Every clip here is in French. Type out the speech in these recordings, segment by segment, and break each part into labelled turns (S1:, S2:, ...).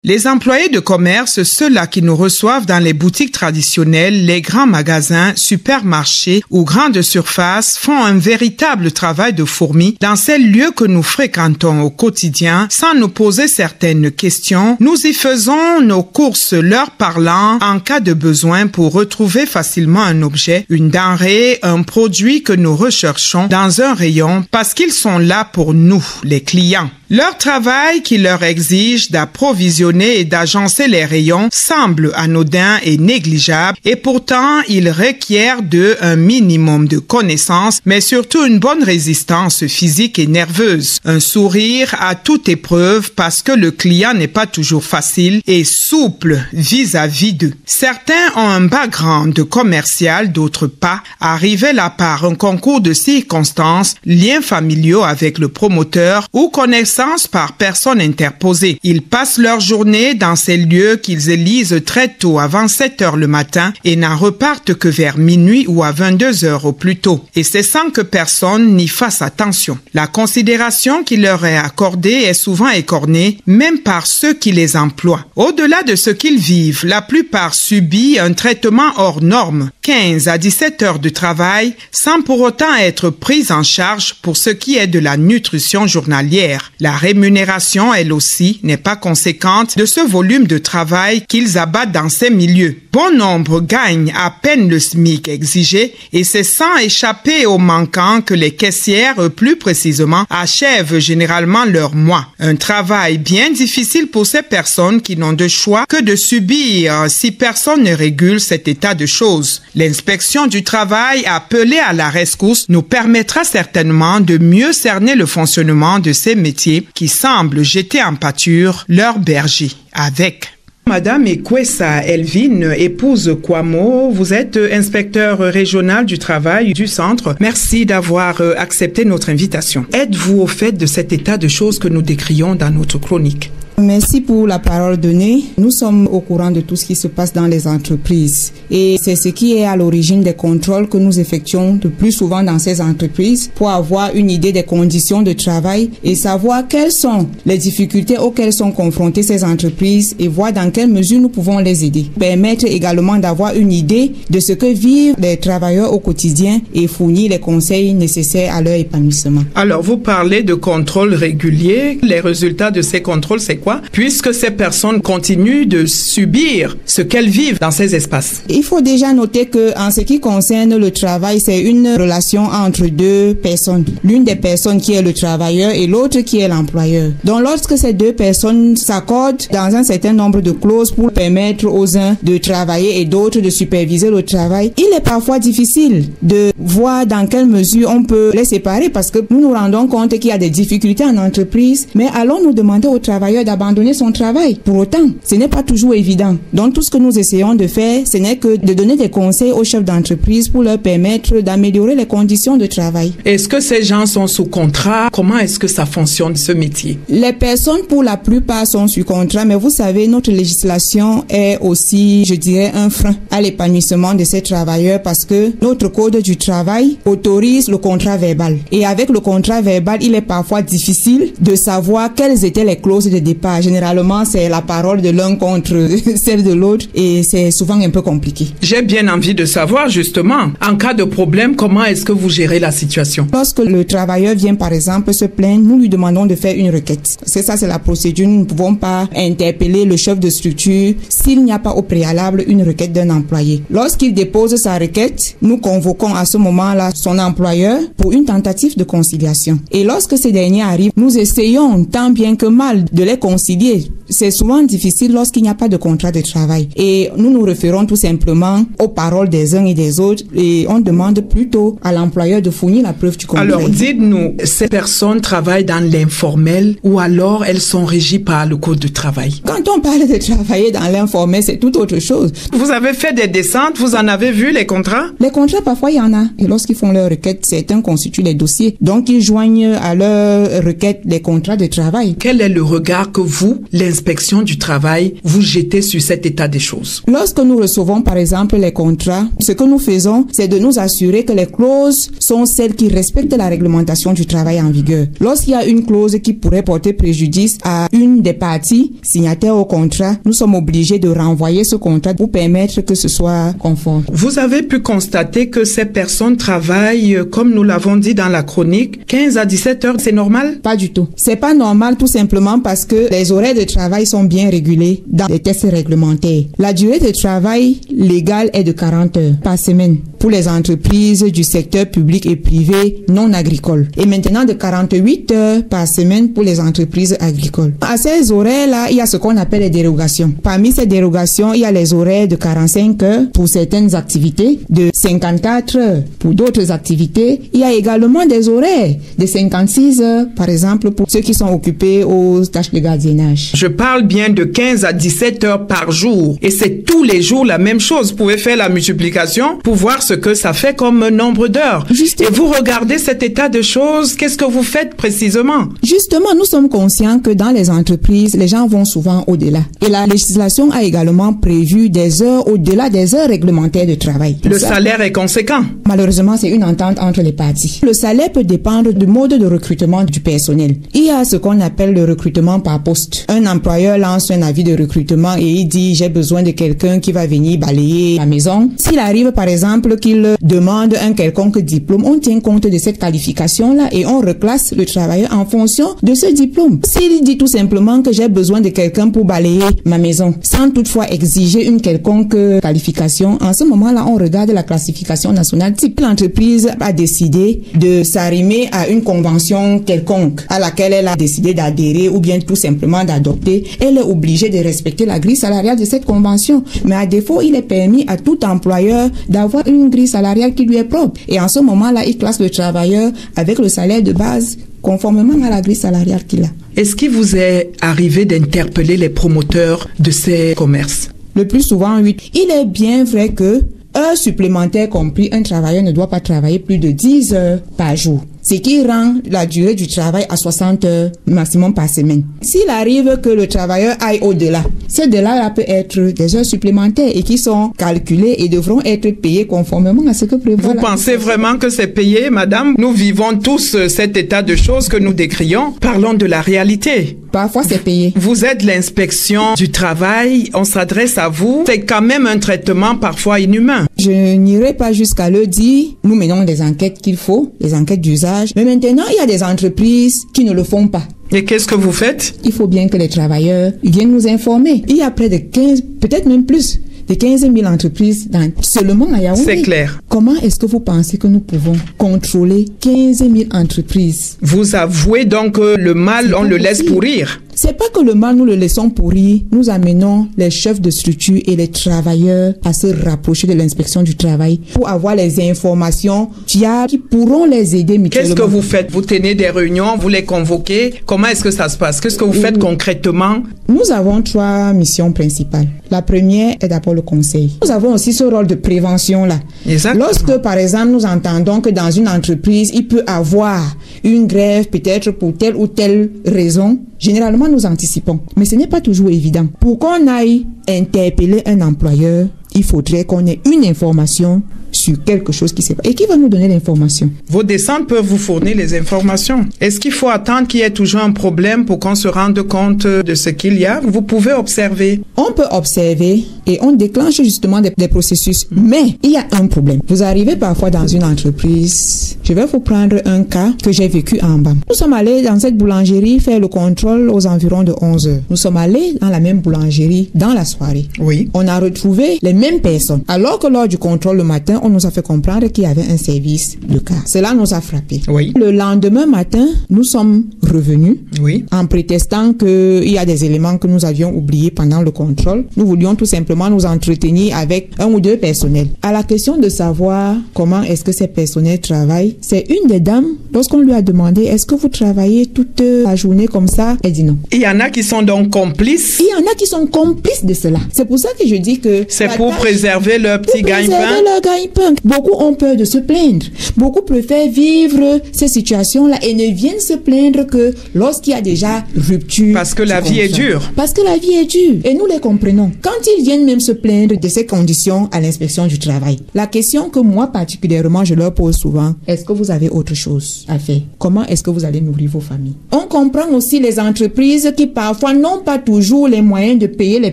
S1: Les employés de commerce, ceux-là qui nous reçoivent dans les boutiques traditionnelles, les grands magasins, supermarchés ou grandes surfaces font un véritable travail de fourmi dans ces lieux que nous fréquentons au quotidien sans nous poser certaines questions. Nous y faisons nos courses leur parlant en cas de besoin pour retrouver facilement un objet, une denrée, un produit que nous recherchons dans un rayon parce qu'ils sont là pour nous, les clients. Leur travail qui leur exige d'approvisionner et d'agencer les rayons semble anodin et négligeable et pourtant il requiert un minimum de connaissances mais surtout une bonne résistance physique et nerveuse. Un sourire à toute épreuve parce que le client n'est pas toujours facile et souple vis-à-vis d'eux. Certains ont un background commercial, d'autres pas. Arrivés là par un concours de circonstances, liens familiaux avec le promoteur ou connaissances par personne interposée. Ils passent leur journée dans ces lieux qu'ils élisent très tôt avant 7 heures le matin et n'en repartent que vers minuit ou à 22 heures au plus tôt. Et c'est sans que personne n'y fasse attention. La considération qui leur est accordée est souvent écornée, même par ceux qui les emploient. Au-delà de ce qu'ils vivent, la plupart subissent un traitement hors norme, 15 à 17 heures de travail, sans pour autant être pris en charge pour ce qui est de la nutrition journalière. La rémunération, elle aussi, n'est pas conséquente de ce volume de travail qu'ils abattent dans ces milieux. Bon nombre gagnent à peine le SMIC exigé et c'est sans échapper aux manquants que les caissières, plus précisément, achèvent généralement leur mois. Un travail bien difficile pour ces personnes qui n'ont de choix que de subir si personne ne régule cet état de choses. L'inspection du travail appelée à la rescousse nous permettra certainement de mieux cerner le fonctionnement de ces métiers qui semblent jeter en pâture leur berger avec. Madame Ekwesa Elvin, épouse Kwamo, vous êtes inspecteur régional du travail du centre. Merci d'avoir accepté notre invitation. Êtes-vous au fait de cet état de choses que nous décrions dans notre chronique?
S2: Merci pour la parole donnée. Nous sommes au courant de tout ce qui se passe dans les entreprises et c'est ce qui est à l'origine des contrôles que nous effectuons le plus souvent dans ces entreprises pour avoir une idée des conditions de travail et savoir quelles sont les difficultés auxquelles sont confrontées ces entreprises et voir dans quelle mesure nous pouvons les aider. Permettre également d'avoir une idée de ce que vivent les travailleurs au quotidien et fournir les conseils nécessaires à leur épanouissement.
S1: Alors, vous parlez de contrôles réguliers. Les résultats de ces contrôles, c'est quoi? Puisque ces personnes continuent de subir ce qu'elles vivent dans ces espaces.
S2: Il faut déjà noter que en ce qui concerne le travail, c'est une relation entre deux personnes. L'une des personnes qui est le travailleur et l'autre qui est l'employeur. Donc lorsque ces deux personnes s'accordent dans un certain nombre de clauses pour permettre aux uns de travailler et d'autres de superviser le travail, il est parfois difficile de voir dans quelle mesure on peut les séparer parce que nous nous rendons compte qu'il y a des difficultés en entreprise, mais allons nous demander aux travailleurs d'abandonner son travail. Pour autant, ce n'est pas toujours évident. Donc tout ce que nous essayons de faire, ce n'est que de donner des conseils aux chefs d'entreprise pour leur permettre d'améliorer les conditions de travail.
S1: Est-ce que ces gens sont sous contrat? Comment est-ce que ça fonctionne, ce métier?
S2: Les personnes, pour la plupart, sont sous contrat, mais vous savez, notre législation est aussi, je dirais, un frein à l'épanouissement de ces travailleurs parce que notre code du travail autorise le contrat verbal. Et avec le contrat verbal, il est parfois difficile de savoir quelles étaient les clauses de départ. Généralement, c'est la parole de l'un contre celle de l'autre et c'est souvent un peu compliqué.
S1: J'ai bien envie de savoir justement, en cas de problème, comment est-ce que vous gérez la situation?
S2: Lorsque le travailleur vient par exemple se plaindre, nous lui demandons de faire une requête. C'est ça, c'est la procédure. Nous ne pouvons pas interpeller le chef de structure s'il n'y a pas au préalable une requête d'un employé. Lorsqu'il dépose sa requête, nous convoquons à ce moment-là son employeur pour une tentative de conciliation. Et lorsque ces derniers arrivent, nous essayons tant bien que mal de les concilier. C'est souvent difficile lorsqu'il n'y a pas de contrat de travail. Et nous nous référons tout simplement aux paroles des uns et des autres et on demande plutôt à l'employeur de fournir la preuve du contraire.
S1: Alors, dites-nous, ces personnes travaillent dans l'informel ou alors elles sont régies par le code du travail?
S2: Quand on parle de travailler dans l'informel, c'est tout autre chose.
S1: Vous avez fait des descentes, vous en avez vu les contrats?
S2: Les contrats, parfois, il y en a. Et lorsqu'ils font leur requête, certains constituent les dossiers. Donc, ils joignent à leur requête les contrats de travail.
S1: Quel est le regard que que vous, l'inspection du travail, vous jetez sur cet état des choses?
S2: Lorsque nous recevons par exemple les contrats, ce que nous faisons, c'est de nous assurer que les clauses sont celles qui respectent la réglementation du travail en vigueur. Lorsqu'il y a une clause qui pourrait porter préjudice à une des parties signataires au contrat, nous sommes obligés de renvoyer ce contrat pour permettre que ce soit conforme.
S1: Vous avez pu constater que ces personnes travaillent, comme nous l'avons dit dans la chronique, 15 à 17 heures, c'est normal?
S2: Pas du tout. C'est pas normal tout simplement parce que les horaires de travail sont bien régulés dans les textes réglementaires. La durée de travail légale est de 40 heures par semaine pour les entreprises du secteur public et privé non agricole. Et maintenant de 48 heures par semaine pour les entreprises agricoles. À ces horaires-là, il y a ce qu'on appelle les dérogations. Parmi ces dérogations, il y a les horaires de 45 heures pour certaines activités, de 54 heures pour d'autres activités. Il y a également des horaires de 56 heures, par exemple, pour ceux qui sont occupés aux tâches de gardiennage.
S1: Je parle bien de 15 à 17 heures par jour. Et c'est tous les jours la même chose. Vous pouvez faire la multiplication pour voir ce que ça fait comme nombre d'heures. Et vous regardez cet état de choses, qu'est-ce que vous faites précisément?
S2: Justement, nous sommes conscients que dans les entreprises, les gens vont souvent au-delà. Et la législation a également prévu des heures au-delà des heures réglementaires de travail.
S1: Le salaire est conséquent.
S2: Malheureusement, c'est une entente entre les parties. Le salaire peut dépendre du mode de recrutement du personnel. Il y a ce qu'on appelle le recrutement par poste. Un employeur lance un avis de recrutement et il dit « j'ai besoin de quelqu'un qui va venir balayer la maison ». S'il arrive par exemple qu'il demande un quelconque diplôme, on tient compte de cette qualification-là et on reclasse le travailleur en fonction de ce diplôme. S'il dit tout simplement que j'ai besoin de quelqu'un pour balayer ma maison, sans toutefois exiger une quelconque qualification, en ce moment-là, on regarde la classification nationale type. L'entreprise a décidé de s'arrimer à une convention quelconque à laquelle elle a décidé d'adhérer ou bien tout simplement d'adopter. Elle est obligée de respecter la grille salariale de cette convention. Mais à défaut, il est permis à tout employeur d'avoir une grille salariale qui lui est propre. Et en ce moment-là, il classe le travailleur avec le salaire de base conformément à la grille salariale qu'il a.
S1: Est-ce qu'il vous est arrivé d'interpeller les promoteurs de ces commerces?
S2: Le plus souvent, oui. Il est bien vrai que heures supplémentaires compris, un travailleur ne doit pas travailler plus de 10 heures par jour. Ce qui rend la durée du travail à 60 heures maximum par semaine. S'il arrive que le travailleur aille au-delà, ces delà peut être des heures supplémentaires et qui sont calculées et devront être payées conformément à ce que prévoit.
S1: Vous pensez vraiment que c'est payé, madame? Nous vivons tous cet état de choses que nous décrions. Parlons de la réalité.
S2: Parfois, c'est payé.
S1: Vous êtes l'inspection du travail, on s'adresse à vous. C'est quand même un traitement parfois inhumain.
S2: Je n'irai pas jusqu'à le dire. Nous menons des enquêtes qu'il faut, des enquêtes d'usage. Mais maintenant, il y a des entreprises qui ne le font pas.
S1: Et qu'est-ce que vous faites?
S2: Il faut bien que les travailleurs viennent nous informer. Il y a près de 15, peut-être même plus, de 15 000 entreprises seulement à Yaoundé.
S1: C'est clair.
S2: Comment est-ce que vous pensez que nous pouvons contrôler 15 000 entreprises?
S1: Vous avouez donc que le mal, on le laisse pourrir.
S2: C'est pas que le mal, nous le laissons pourrir. Nous amenons les chefs de structure et les travailleurs à se rapprocher de l'inspection du travail pour avoir les informations fiables qui pourront les aider mutuellement.
S1: Qu'est-ce que vous faites? Vous tenez des réunions, vous les convoquez. Comment est-ce que ça se passe? Qu'est-ce que vous faites concrètement?
S2: Nous avons 3 missions principales. La première est d'abord le conseil. Nous avons aussi ce rôle de prévention-là.
S1: Exactement.
S2: Lorsque, par exemple, nous entendons que dans une entreprise, il peut avoir une grève, peut-être pour telle ou telle raison, généralement, nous anticipons. Mais ce n'est pas toujours évident. Pour qu'on aille interpeller un employeur, il faudrait qu'on ait une information sur quelque chose qui s'est passé. Et qui va nous donner l'information?
S1: Vos descentes peuvent vous fournir les informations. Est-ce qu'il faut attendre qu'il y ait toujours un problème pour qu'on se rende compte de ce qu'il y a? Vous pouvez observer.
S2: On peut observer et on déclenche justement des processus. Mais il y a un problème. Vous arrivez parfois dans une entreprise. Je vais vous prendre un cas que j'ai vécu en bas. Nous sommes allés dans cette boulangerie faire le contrôle aux environs de 11 heures. Nous sommes allés dans la même boulangerie dans la soirée.
S1: Oui.
S2: On a retrouvé les mêmes personnes. Alors que lors du contrôle le matin, on nous a fait comprendre qu'il y avait un service de car. Cela nous a frappé.
S1: Oui.
S2: Le lendemain matin, nous sommes revenus.
S1: Oui.
S2: En prétextant qu'il y a des éléments que nous avions oubliés pendant le contrôle. Nous voulions tout simplement nous entretenir avec un ou deux personnels. À la question de savoir comment est-ce que ces personnels travaillent, c'est une des dames, lorsqu'on lui a demandé est-ce que vous travaillez toute la journée comme ça, elle dit non.
S1: Il y en a qui sont donc complices.
S2: Il y en a qui sont complices de cela. C'est pour ça que je dis que
S1: c'est pour préserver leur petit gagne-pain.
S2: peur. Beaucoup ont peur de se plaindre. Beaucoup préfèrent vivre ces situations-là et ne viennent se plaindre que lorsqu'il y a déjà rupture.
S1: Parce que la vie est dure.
S2: Parce que la vie est dure. Et nous les comprenons. Quand ils viennent même se plaindre de ces conditions à l'inspection du travail, la question que moi particulièrement je leur pose souvent, est-ce que vous avez autre chose à faire? Comment est-ce que vous allez nourrir vos familles? On comprend aussi les entreprises qui parfois n'ont pas toujours les moyens de payer les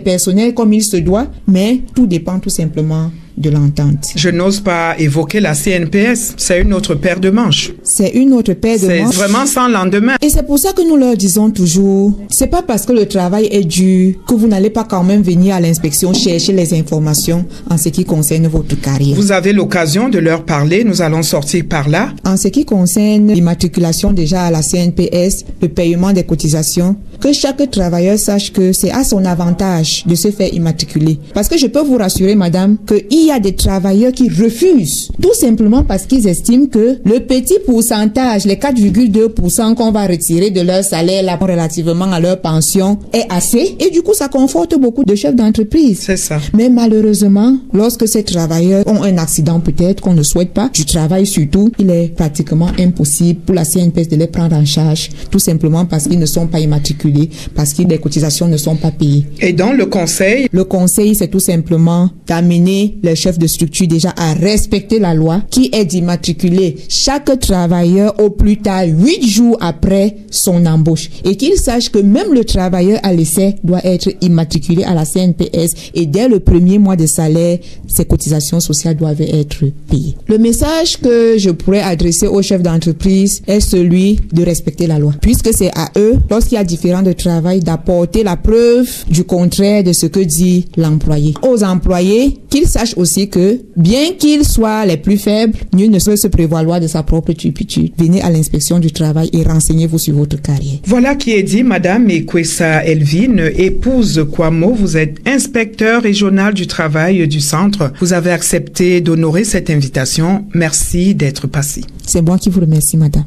S2: personnels comme il se doit, mais tout dépend tout simplement de l'entente.
S1: Je n'ose pas évoquer la CNPS. C'est une autre paire de manches.
S2: C'est une autre paire de manches.
S1: C'est vraiment sans lendemain.
S2: Et c'est pour ça que nous leur disons toujours, c'est pas parce que le travail est dur que vous n'allez pas quand même venir à l'inspection chercher les informations en ce qui concerne votre carrière.
S1: Vous avez l'occasion de leur parler. Nous allons sortir par là.
S2: En ce qui concerne l'immatriculation déjà à la CNPS, le paiement des cotisations, que chaque travailleur sache que c'est à son avantage de se faire immatriculer. Parce que je peux vous rassurer, madame, qu'il y a des travailleurs qui refusent, tout simplement parce qu'ils estiment que le petit pourcentage, les 4,2% qu'on va retirer de leur salaire là, relativement à leur pension, est assez. Et du coup, ça conforte beaucoup de chefs d'entreprise.
S1: C'est ça.
S2: Mais malheureusement, lorsque ces travailleurs ont un accident peut-être qu'on ne souhaite pas, du travail surtout, il est pratiquement impossible pour la CNPS de les prendre en charge, tout simplement parce qu'ils ne sont pas immatriculés, parce que les cotisations ne sont pas payées.
S1: Et dans le conseil?
S2: Le conseil, c'est tout simplement d'amener les chefs de structure déjà à respecter la loi qui est d'immatriculer chaque travailleur au plus tard 8 jours après son embauche. Et qu'il sache que même le travailleur à l'essai doit être immatriculé à la CNPS et dès le premier mois de salaire, ses cotisations sociales doivent être payées. Le message que je pourrais adresser aux chefs d'entreprise est celui de respecter la loi. Puisque c'est à eux, lorsqu'il y a différent de travail, d'apporter la preuve du contraire de ce que dit l'employé. Aux employés, qu'ils sachent aussi que, bien qu'ils soient les plus faibles, mieux ne peut se prévaloir de sa propre turpitude. Venez à l'inspection du travail et renseignez-vous sur votre carrière.
S1: Voilà qui est dit, Madame Ekwesa Elvine, épouse Kwamo. Vous êtes inspecteur régional du travail du centre. Vous avez accepté d'honorer cette invitation. Merci d'être passé.
S2: C'est moi qui vous remercie, madame.